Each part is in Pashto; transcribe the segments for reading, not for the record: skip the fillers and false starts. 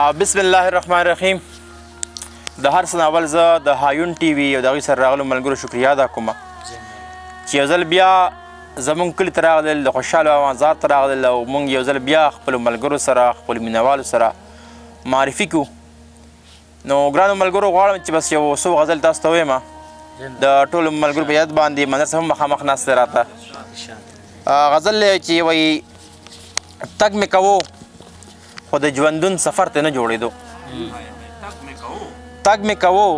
بسم الله الرحمن الرحیم. د هر څه نه اول زه د هایون ټي وي او د هغې سره راغلو ملګرو شکریا ادا کوم چې یو ځل بیا زمونږ کلي ته راغلل، د خوشحالو اوازار ته راغلل او موږ یو ځل بیا خپلو ملګرو سره خپلو مینهوالو سره معرفي کړو. نو ګرانو ملګرو غواړم چې بس یو څو غزل تاسو ته ووایم د ټولو ملګرو په یاد باندې. منظر صاحب هم مخامخ ناست دی راته. غزل چې وایي تګ مې کوو خو د ژوندون سفر ته نه جوړېدو. تګ مې کوو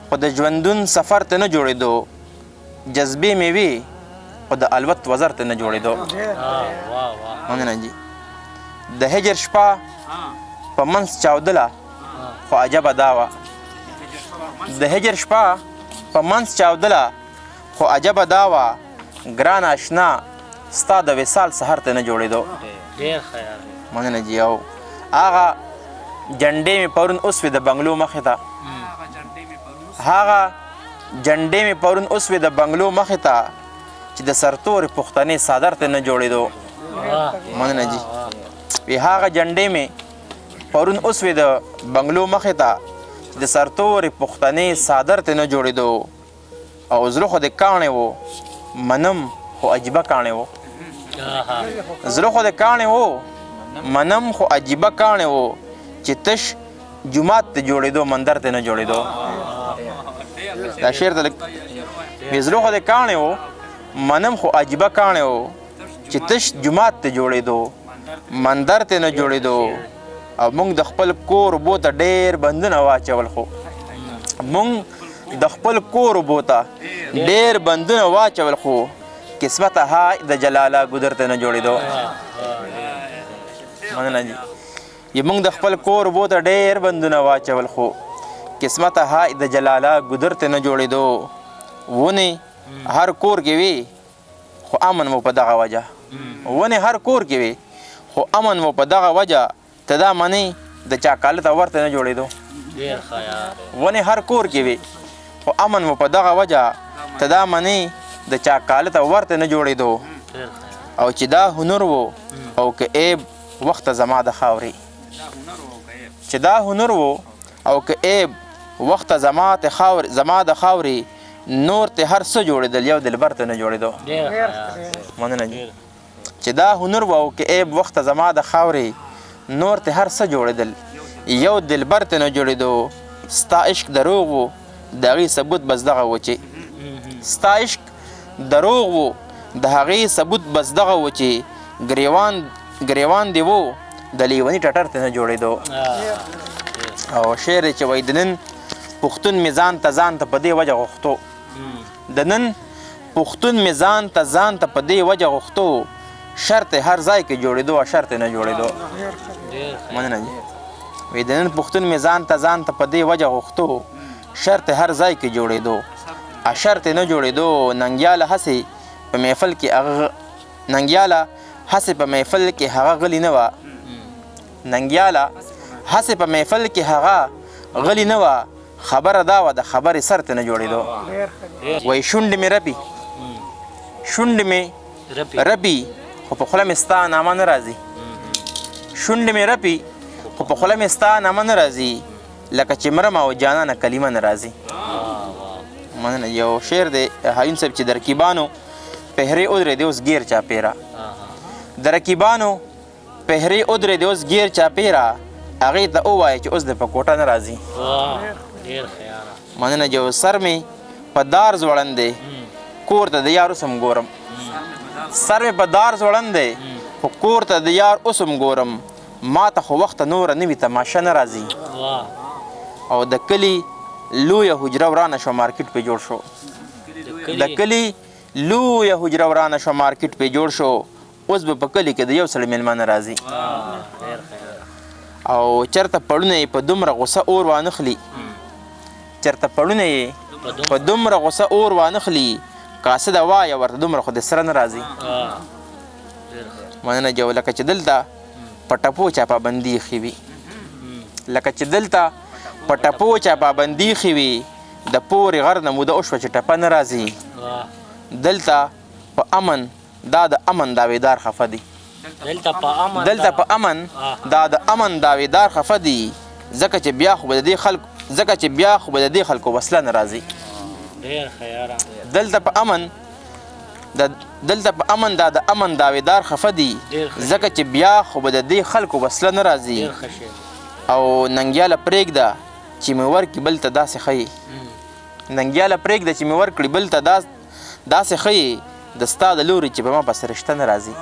خو د ژوندون سفر ته نه جوړېدو. جذبې مې وي خو د الوت وزر ته نه جوړېدو. مننه جي. د هجر شپه په منځ چاودله خو عجبه دا وه. د هجر شپه په منځ چاودله خو عجبه دا وه، ګران اشنا ستا د وصال سحر ته نه جوړېدو. مننه جي. او هغه جنډې مې پرون اوس وې د بنګلو مخې ته، هغه جنډې مې پرون اوس وې د بنګلو مخې ته چې د سرتورې پښتنې څادر ته نه جوړېدو. مننه جي. وی هغه جنډې مې پرون اوس وې د بنګلو مخې ته چې د سرتورې پښتنې څادر ته نه جوړېدو. او زړه خو د کاڼې و منم خو عجیبه کاڼې و. زړه خو د کاڼې و منم خو عجیبه کاڼې و چې تش جومات ته جوړېدو مندر ته نه جوړېدو. دا شعر ته لږ زړه خو د کاڼې و منم خو عجیبه کاڼې و چې تش جومات ته جوړېدو مندر ته نه جوړېدو. او موږ د خپل کور اوبو ته ډېر بندونه واچول، خو موږ د خپل کور اوبو ته ډېر بندونه واچول، خو قسمت های د جلاله ګودر ته نه جوړېدو. مننه جي. موږ د خپل کور اوبو ته ډېر بندونه واچول، خو قسمت های د جلاله ګودر ته نه جوړېدو. ونې هر کور کې وي خو امن مو په دغه وجه. ونې هر کور کې وي خو امن مو په دغه وجه ته دا منې د چا کاله ته ورته نه جوړېدو. ونې هر کور کې وي خو امن مو په دغه وجه ته دا منې د چا کاله ته ورته نه جوړېدو. او چې دا هنر و او که عیب وخت زما د خاورې، چې دا هنر و او که عیب وخت زما د خاورې، نور ته هر څه جوړېدل یو دلبر ته نه جوړېدو. مننه جي. چې دا هنر و او که عیب وخت زما د خاورې، نور ته هر څه جوړېدل یو دلبر ته نه جوړېدو. ستا عشق دروغ و د هغې ثبوت بس دغه و چې ستا عشق دروغ و د هغې ثبوت بس دغه و چې ګریوان دی و د لیوني ټټر ته نه جوړېدو. او شعر چې وایي د نن پښتون مې ځان ته په دې وجه غوښتو، د نن پښتون مې ځان ته په دې وجه غوښتو، شرط هر ځای کې جوړېدو او شرط نه جوړېدو. مننه جي. وایي د نن پښتون مې ځان ته په دې وجه غوښتو، شرط هر ځای کې جوړېدو ا شرط نه جوړېدو. ننګیاله هسې په محفل کې هغه غلی نه وه. ننګیاله هسې په محفل کې هغه غلی نه وه، خبره دا وه د خبرې سر ته نه جوړېدو. وایي شونډې مې رپي خو په خوله مې ستا نامه نه راځي. شونډې مې رپي خو په خوله مې ستا نامه نه راځي، لکه چې مرم او جانانه کلمه نه راځي. مننه. یو شعر دی هایون صاحب چې د رقیبانو پهرې ودرېدې اوس ګیر چاپېره، د رقیبانو پهرې ودرېدې اوس ګیر چاپېره، هغې ته ووایه چې اوس د په کوټه نه راځي. مننه. جو سر مې په دار ځوړند دی کور ته د یار اوسم ګورم، سر مې په دار ځوړند دی خو کور ته د یار اوسم ګورم، ما ته خو وخته نوره نوي تماشه نه راځي. او د کلي لویه حجره ورانه شوه مارکیټ پې جوړ شو، د کلي لویه حجره ورانه شوه مارکیټ پې جوړ شو، اوس به په کلي کې د یو سړي میلمانه راځي. او چېرته پړونه یې په دومره غوسه اور وانخلي، چېرته پړونه یې په دومره غوسه اور وانخلي، قاصده وایه ورته دومره خو د سره نه راځي. مننه جو. لکه چې دلته په ټپو چا پابندي ایښې وي، لکه چې دلته په ټپو چا پابندي ایښې وي، د پورې غر نه موده وشوه چې ټپه نه راځي. دلته په امن دا د امن داویدار خفه دي، دلته په امن دلته په امن دا د امن داویدار خفه دي ځکه چې بیا خو به د دې خلکو وسله نه راځي. ډېر ښه یاره. دلته په امن دا د امن داویدار خفه دي ځکه چې بیا خو به د دې خلکو وسله نه راځي. ډېر ښه شی. او ننګیاله پرېږده چې مې ورکړي بل ته داسې ښیي، ننګیاله پرېږده چې مې ورکړي بل ته داسې ښیي د ستا د لوري چې په ما پسې رشته نه راځي.